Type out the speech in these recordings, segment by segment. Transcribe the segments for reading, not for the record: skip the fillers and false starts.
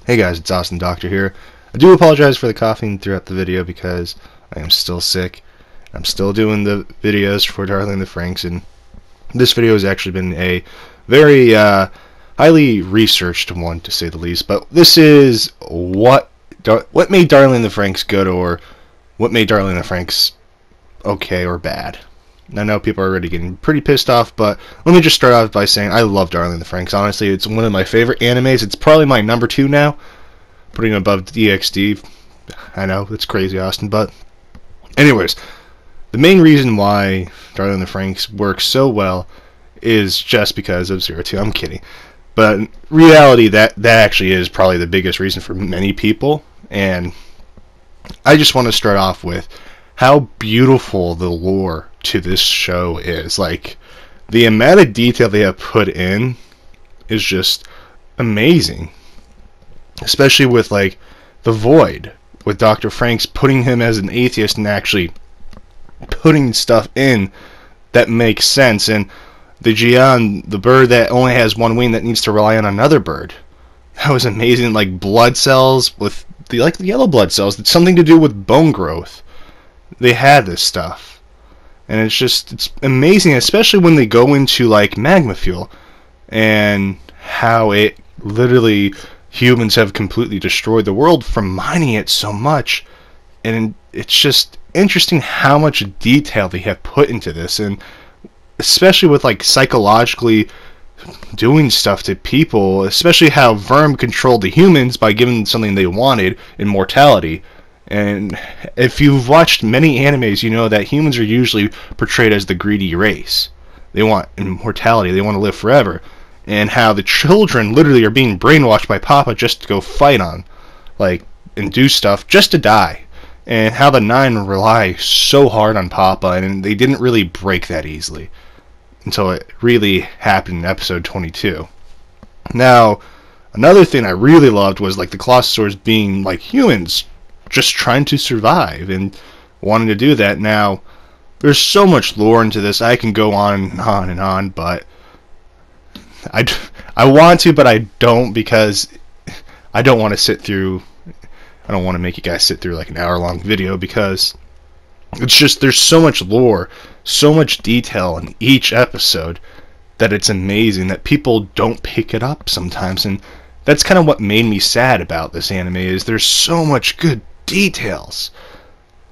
Hey guys, it's Austin Doctor here. I do apologize for the coughing throughout the video because I am still sick. I'm still doing the videos for Darling the Franxx, and this video has actually been a very highly researched one, to say the least. But this is what made Darling the Franxx good, or what made Darling the Franxx okay or bad. I know people are already getting pretty pissed off, but let me just start off by saying I love Darling the Franxx. Honestly, it's one of my favorite animes. It's probably my number 2 now, putting it above DxD. I know, it's crazy, Austin, but anyways, the main reason why Darling the Franxx works so well is just because of 02. I'm kidding. But in reality, that actually is probably the biggest reason for many people, and I just want to start off with how beautiful the lore to this show is. Like, the amount of detail they have put in is just amazing. Especially with, like, the Void, with Dr. Franxx putting him as an atheist and actually putting stuff in that makes sense. And the Jian, the bird that only has one wing that needs to rely on another bird. That was amazing. Like, blood cells with the yellow blood cells. It's something to do with bone growth. They had this stuff, and it's amazing, especially when they go into like magma fuel and how it literally, humans have completely destroyed the world from mining it so much. And it's just interesting how much detail they have put into this, and especially with like psychologically doing stuff to people, especially how Verm controlled the humans by giving them something they wanted, immortality. And if you've watched many animes, you know that humans are usually portrayed as the greedy race. They want immortality, they want to live forever. And how the children literally are being brainwashed by Papa just to go fight on, like, and do stuff just to die. And how the 9 rely so hard on Papa, and they didn't really break that easily until it really happened in episode 22. Now, another thing I really loved was like the Colossaurs being like humans, just trying to survive and wanting to do that. Now, there's so much lore into this. I can go on and on and on, but I want to, but I don't, because I don't want to sit through. I don't want to make you guys sit through like an hour-long video, because it's just, there's so much lore, so much detail in each episode that it's amazing that people don't pick it up sometimes. And that's kind of what made me sad about this anime, is there's so much good details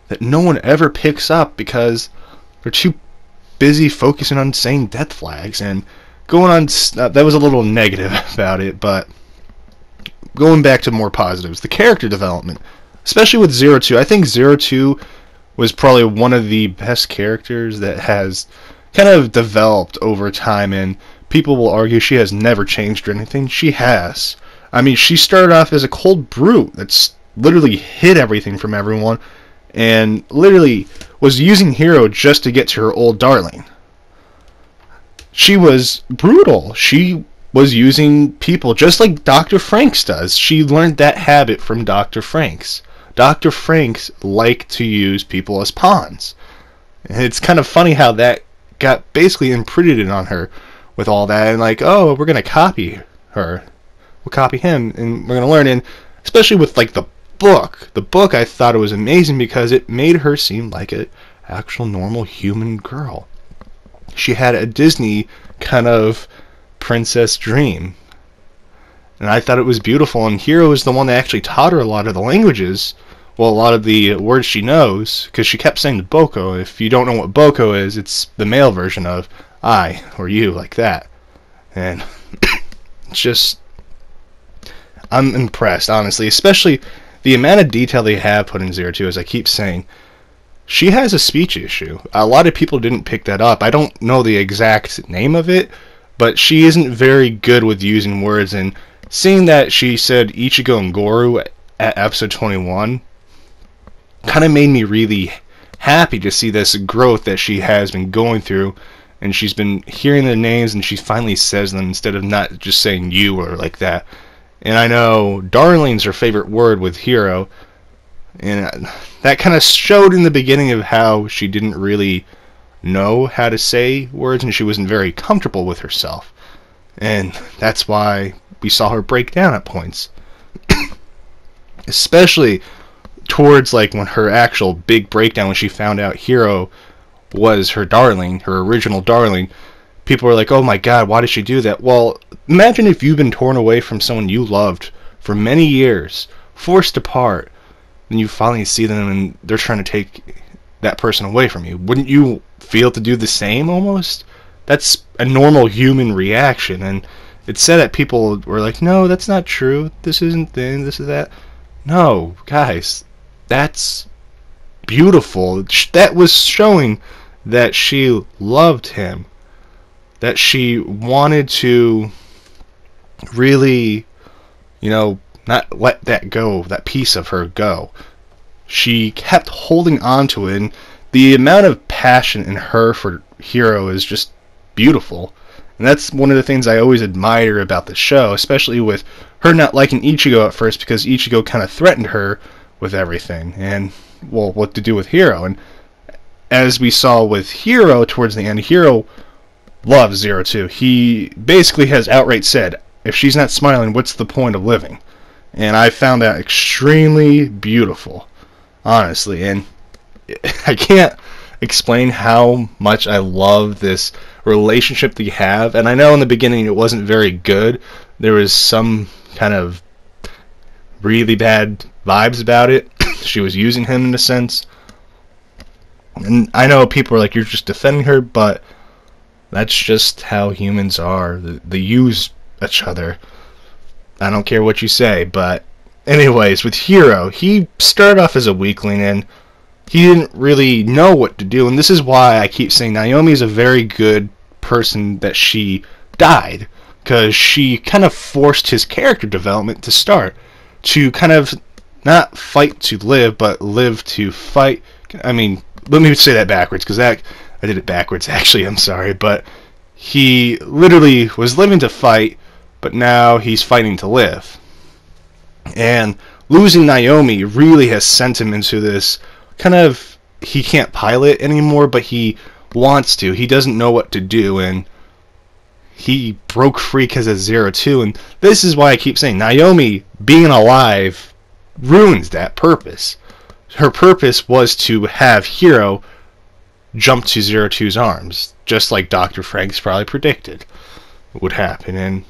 that no one ever picks up because they're too busy focusing on saying death flags and going on. That was a little negative about it, but going back to more positives, the character development, especially with 02. I think 02 was probably one of the best characters that has kind of developed over time, and people will argue she has never changed or anything. She has. I mean, she started off as a cold brute that's literally hid everything from everyone, and literally was using Hero just to get to her old darling. She was brutal. She was using people just like Dr. Franxx does. She learned that habit from Dr. Franxx. Dr. Franxx liked to use people as pawns. And it's kind of funny how that got basically imprinted on her with all that, and like, oh, we're going to copy her. We'll copy him, and we're going to learn. And especially with like the book, I thought it was amazing because it made her seem like an actual normal human girl. She had a Disney kind of princess dream, and I thought it was beautiful. And Hero is the one that actually taught her a lot of the languages, well, a lot of the words she knows, because she kept saying Boko. If you don't know what Boko is, it's the male version of I or you, like that. And it's just, I'm impressed, honestly, especially the amount of detail they have put in 02. As I keep saying, she has a speech issue. A lot of people didn't pick that up. I don't know the exact name of it, but she isn't very good with using words. And seeing that she said Ichigo and Goru at episode 21 kind of made me really happy to see this growth that she has been going through. And she's been hearing the names, and she finally says them instead of not just saying you or like that. And I know darling's her favorite word with Hero, and that kind of showed in the beginning of how she didn't really know how to say words, and she wasn't very comfortable with herself. And that's why we saw her break down at points. especially towards like when her actual big breakdown, when she found out Hiro was her darling, her original darling. People were like, oh my god, why did she do that? Well, imagine if you've been torn away from someone you loved for many years, forced apart, and you finally see them and they're trying to take that person away from you. Wouldn't you feel to do the same almost? That's a normal human reaction, and it's said that people were like, no, that's not true, this isn't this is that. No, guys, that's beautiful. That was showing that she loved him, that she wanted to really, not let that go, that piece of her go. She kept holding on to it, and the amount of passion in her for Hiro is just beautiful. And that's one of the things I always admire about the show, especially with her not liking Ichigo at first, because Ichigo kind of threatened her with everything, and, well, what to do with Hiro. And as we saw with Hiro towards the end, Hiro loves 02. He basically has outright said, if she's not smiling, what's the point of living? And I found that extremely beautiful, honestly. And I can't explain how much I love this relationship they have. And I know in the beginning it wasn't very good. There was some kind of really bad vibes about it. She was using him in a sense. And I know people are like, you're just defending her, but that's just how humans are. They use each other. I don't care what you say, but anyways, with Hiro, he started off as a weakling, and he didn't really know what to do, and this is why I keep saying Naomi is a very good person that she died, because she kind of forced his character development to start, to kind of not fight to live, but live to fight. I mean, let me say that backwards, because I did it backwards, actually, I'm sorry, but he literally was living to fight, but now he's fighting to live. And losing Naomi really has sent him into this kind of, he can't pilot anymore, but he wants to. He doesn't know what to do, and he broke free because of 02, and this is why I keep saying Naomi being alive ruins that purpose. Her purpose was to have Hiro jump to 02's arms, just like Dr. Franxx probably predicted would happen. And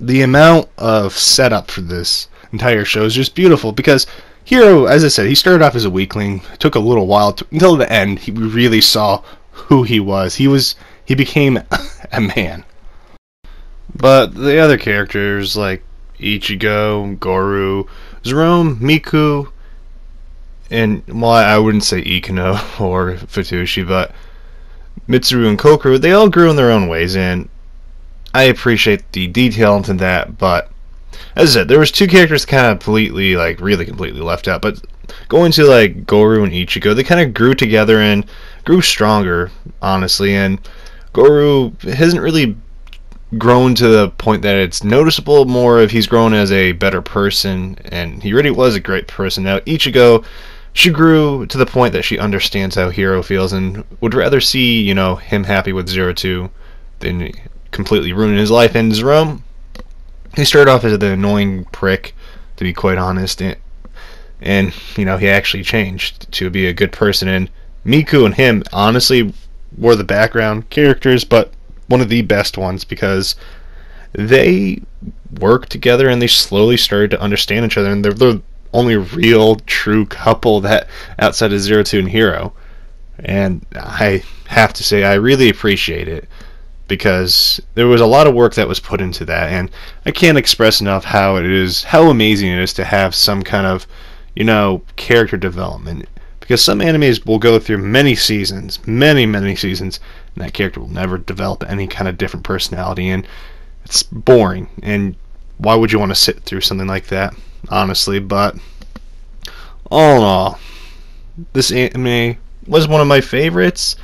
the amount of setup for this entire show is just beautiful, because Hiro, as I said, he started off as a weakling. It took a little while until the end. We really saw who he was. He became a man. But the other characters like Ichigo, Goru, Jerome, Miku, and, well, I wouldn't say Ikuno or Futoshi, but Mitsuru and Kokoro, they all grew in their own ways, and I appreciate the detail into that. But as I said, there was two characters kind of really completely left out. But going to like Goru and Ichigo, they kind of grew together and grew stronger, honestly. And Goru hasn't really grown to the point that it's noticeable. More of he's grown as a better person, and he really was a great person. Now Ichigo, she grew to the point that she understands how Hiro feels and would rather see, him happy with 02 than completely ruining his life. And Jerome, he started off as an annoying prick, to be quite honest, and he actually changed to be a good person. And Miku and him, honestly, were the background characters, but one of the best ones, because they worked together and they slowly started to understand each other, and they're the only real true couple that outside of 02 and Hiro. And I have to say I really appreciate it, because there was a lot of work that was put into that, and I can't express enough how amazing it is to have some kind of character development, because some animes will go through many seasons, many seasons, and that character will never develop any kind of different personality, and it's boring. And why would you want to sit through something like that, honestly? But all in all, this anime was one of my favorites.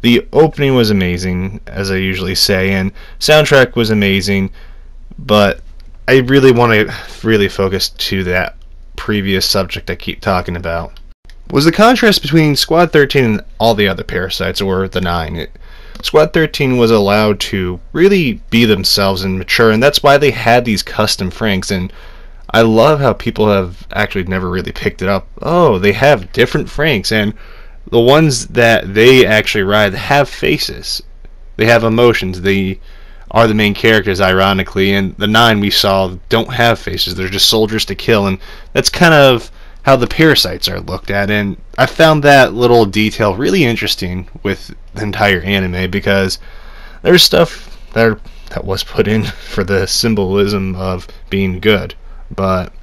The opening was amazing, as I usually say, and soundtrack was amazing, but I really want to focus to that previous subject I keep talking about, was the contrast between Squad 13 and all the other parasites, or the 9. Squad 13 was allowed to really be themselves and mature, and that's why they had these custom Franxx. And I love how people have actually never really picked it up. Oh, they have different Franxx, and the ones that they actually ride have faces. They have emotions. They are the main characters, ironically, and the 9 we saw don't have faces. They're just soldiers to kill, and that's kind of how the parasites are looked at, and I found that little detail really interesting with the entire anime, because there's stuff that was put in for the symbolism of being good, but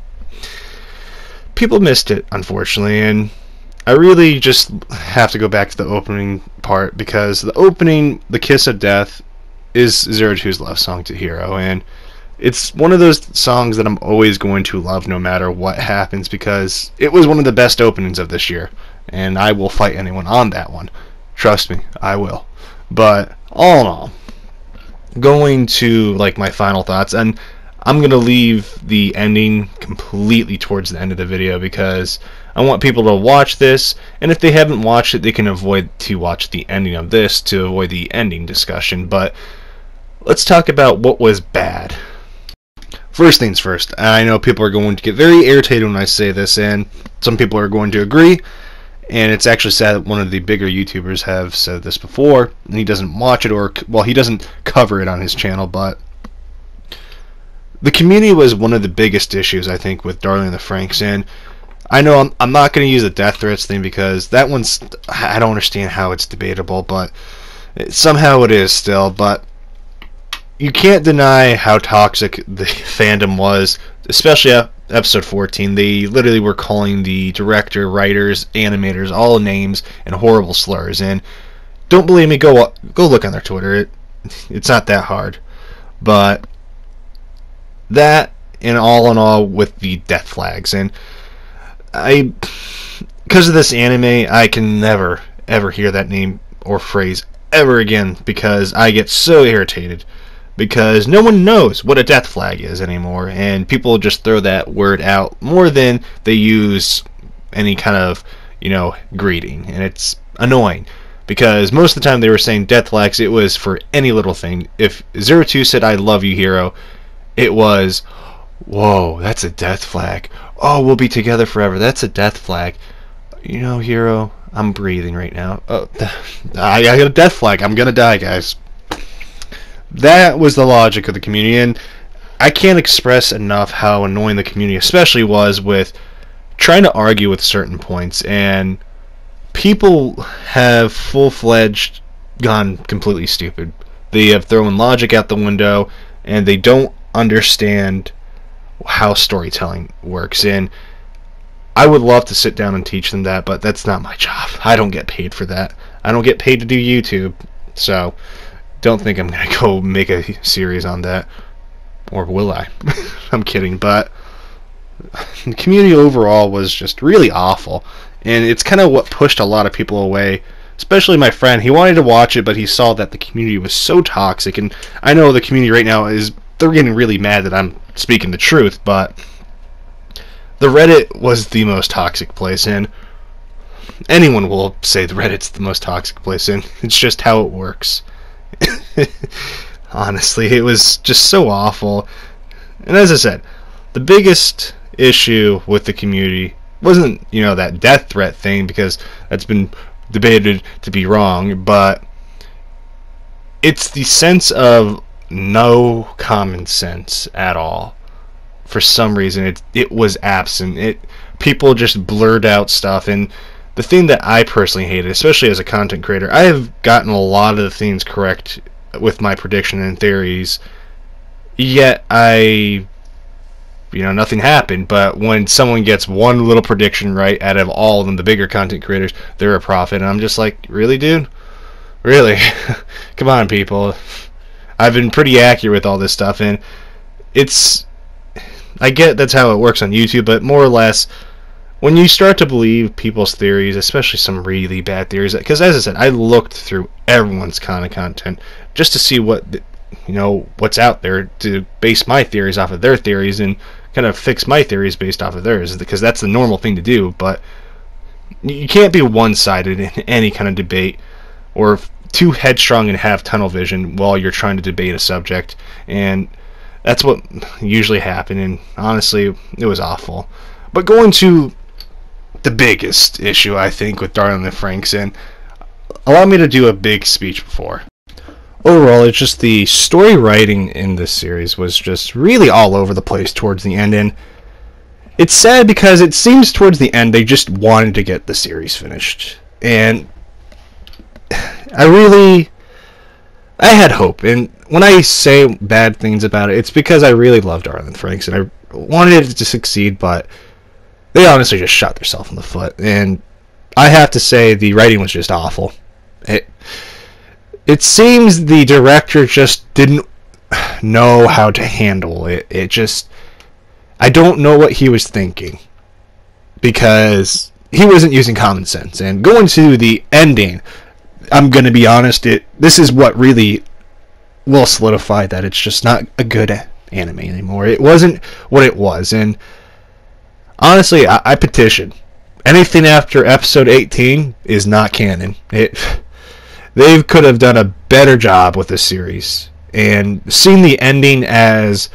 people missed it, unfortunately, and I really just have to go back to the opening part, because the opening, The Kiss of Death, is Zero Two's love song to Hero, and it's one of those songs that I'm always going to love no matter what happens, because it was one of the best openings of this year, and I will fight anyone on that one. Trust me, I will. But all in all, going to like my final thoughts, and I'm going to leave the ending completely towards the end of the video, because I want people to watch this, and if they haven't watched it, they can avoid to watch the ending of this to avoid the ending discussion. But let's talk about what was bad. First things first, I know people are going to get very irritated when I say this, and some people are going to agree, and it's actually sad that one of the bigger YouTubers have said this before, and he doesn't watch it, or, well, he doesn't cover it on his channel, but the community was one of the biggest issues, I think, with Darling in the Franxx, and I know I'm not going to use the death threats thing, because that one's, I don't understand how it's debatable, but somehow it is still, but you can't deny how toxic the fandom was, especially episode 14. They literally were calling the director, writers, animators all names and horrible slurs. And don't believe me, go look on their Twitter. It's not that hard. But that, and all with the death flags. And because of this anime, I can never ever hear that name or phrase ever again, because I get so irritated. Because no one knows what a death flag is anymore, and people just throw that word out more than they use any kind of, greeting, and it's annoying, because most of the time they were saying death flags, it was for any little thing. If Zero Two said I love you, Hero, it was, whoa, that's a death flag. Oh, we'll be together forever, that's a death flag. Hero, I'm breathing right now. Oh, I got a death flag, I'm gonna die, guys. That was the logic of the community, and I can't express enough how annoying the community especially was with trying to argue with certain points, and people have full-fledged gone completely stupid. They have thrown logic out the window, and they don't understand how storytelling works, and I would love to sit down and teach them that, but that's not my job. I don't get paid for that. I don't get paid to do YouTube, so don't think I'm going to go make a series on that. Or will I? I'm kidding, but the community overall was just really awful. And it's kind of what pushed a lot of people away, especially my friend. He wanted to watch it, but he saw that the community was so toxic. And I know the community right now they're getting really mad that I'm speaking the truth, but the Reddit was the most toxic place, and anyone will say the Reddit's the most toxic place, and it's just how it works. Honestly, it was just so awful. And as I said, the biggest issue with the community wasn't, that death threat thing, because that's been debated to be wrong, but it's the sense of no common sense at all. For some reason, it was absent. People just blurred out stuff, and the thing that I personally hated, especially as a content creator, I have gotten a lot of the things correct with my prediction and theories, yet nothing happened. But when someone gets one little prediction right out of all of them, the bigger content creators, they're a prophet, and I'm just like, really, dude? Really? Come on, people. I've been pretty accurate with all this stuff, and I get that's how it works on YouTube, but more or less, when you start to believe people's theories, especially some really bad theories, because as I said, I looked through everyone's kind of content just to see what's out there, to base my theories off of their theories and kind of fix my theories based off of theirs, because that's the normal thing to do. But you can't be one-sided in any kind of debate, or too headstrong and have tunnel vision while you're trying to debate a subject. And That's what usually happened, and honestly, it was awful. But going to the biggest issue, I think, with Darling in the Franxx, and allow me to do a big speech before. Overall, it's just the story writing in this series was just really all over the place towards the end, and it's sad because it seems towards the end they just wanted to get the series finished. And I had hope, and when I say bad things about it, it's because I really loved Darling in the Franxx, and I wanted it to succeed, but they honestly just shot themselves in the foot, and I have to say the writing was just awful. It seems the director just didn't know how to handle it. I don't know what he was thinking, because he wasn't using common sense. And going to the ending, I'm going to be honest, this is what really will solidify that it's just not a good anime anymore. It wasn't what it was, and honestly, I petition. Anything after episode 18 is not canon. They could have done a better job with this series. And seeing the ending as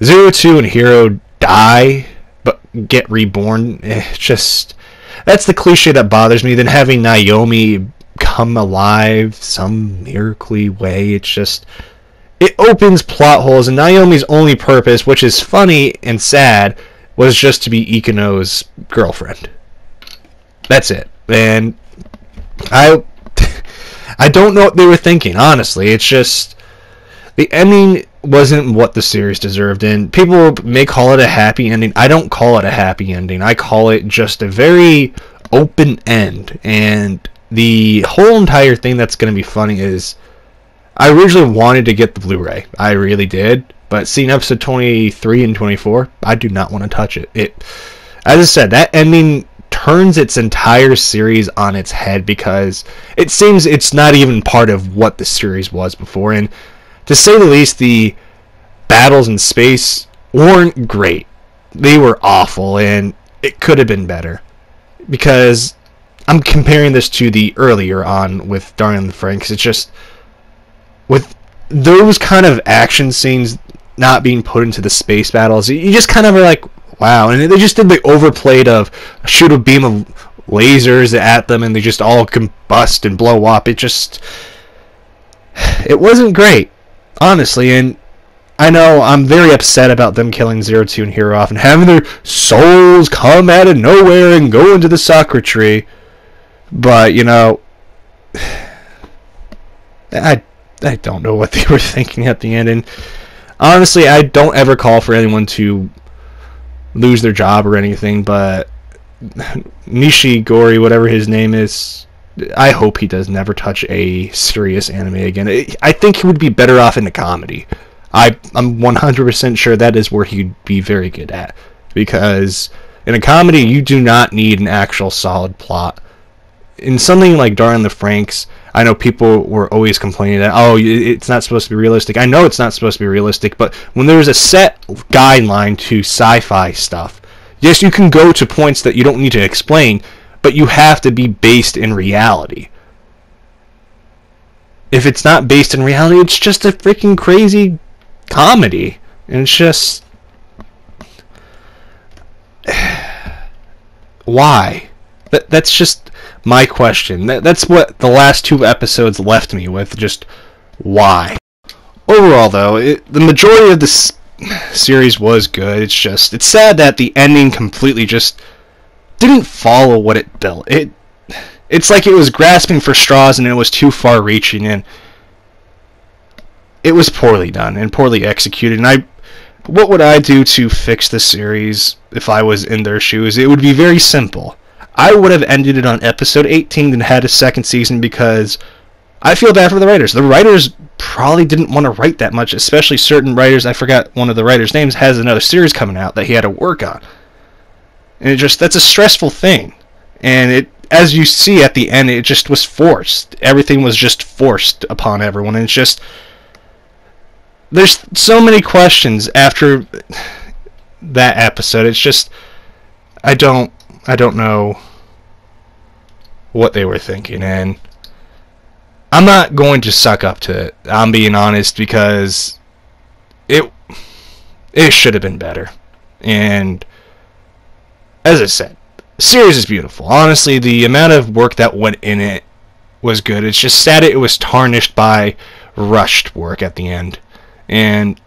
02 and Hero die but get reborn, that's the cliche that bothers me. Then having Naomi come alive some miracle way, it opens plot holes, and Naomi's only purpose, which is funny and sad, was just to be Ikuno's girlfriend. That's it. And I don't know what they were thinking, honestly. It's just the ending wasn't what the series deserved, and people may call it a happy ending. I don't call it a happy ending. I call it just a very open end. And the whole entire thing that's going to be funny is I originally wanted to get the Blu-ray. I really did. But seeing episode 23 and 24, I do not want to touch it. As I said, that ending turns its entire series on its head, because it seems it's not even part of what the series was before. And to say the least, the battles in space weren't great. They were awful, and it could have been better. Because I'm comparing this to the earlier on with Darling in the Franxx. It's just, with those kind of action scenes not being put into the space battles, you just kind of are like, wow. And they just did the overplayed of shoot a beam of lasers at them and they just all combust and blow up. It wasn't great, honestly. And I know I'm very upset about them killing 02 and Hero off and having their souls come out of nowhere and go into the sakura tree. But, you know, I don't know what they were thinking at the end. And honestly, I don't ever call for anyone to lose their job or anything, but Nishigori, whatever his name is, I hope he does never touch a serious anime again. I think he would be better off in a comedy. I'm 100% sure that is where he'd be very good at, because in a comedy you do not need an actual solid plot. In something like Darling in the Franxx, I know people were always complaining that, oh, it's not supposed to be realistic. I know it's not supposed to be realistic, but when there's a set guideline to sci-fi stuff, yes, you can go to points that you don't need to explain, but you have to be based in reality. If it's not based in reality, it's just a freaking crazy comedy. And it's just... why? That's just my question. That's what the last 2 episodes left me with. Just why? Overall, though, the majority of this series was good. It's sad that the ending completely just didn't follow what it built. It's like it was grasping for straws and it was too far reaching, and it was poorly done and poorly executed. And what would I do to fix this series if I was in their shoes? It would be very simple. I would have ended it on episode 18 and had a second season, because I feel bad for the writers. The writers probably didn't want to write that much, especially certain writers. I forgot one of the writers' names, has another series coming out that he had to work on. And that's a stressful thing. And as you see at the end, it just was forced. Everything was just forced upon everyone. And it's just, there's so many questions after that episode. It's just, I don't know what they were thinking, and I'm not going to suck up to it. I'm being honest, because It should have been better. And as I said, the series is beautiful. Honestly, the amount of work that went in it was good. It's just sad it was tarnished by rushed work at the end. And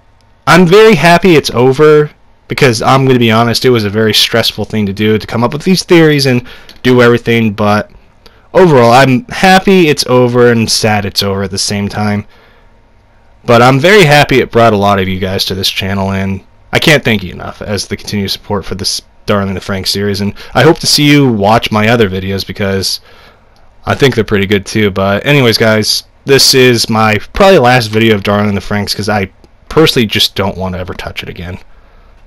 I'm very happy it's over, because I'm going to be honest, it was a very stressful thing to do, to come up with these theories and do everything, but overall, I'm happy it's over and sad it's over at the same time. But I'm very happy it brought a lot of you guys to this channel, and I can't thank you enough as the continued support for this Darling the Franxx series, and I hope to see you watch my other videos, because I think they're pretty good too. But anyways, guys, this is my probably last video of Darling the Franxx, because I personally just don't want to ever touch it again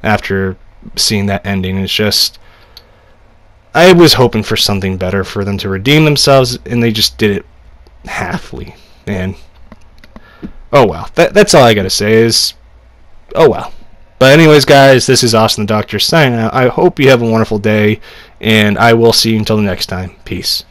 after seeing that ending. It's just, I was hoping for something better, for them to redeem themselves, and they just did it halfly. And oh well, that's all I gotta say is, oh well. But anyways, guys, this is Austin the Doctor signing out. I hope you have a wonderful day, and I will see you until the next time. Peace.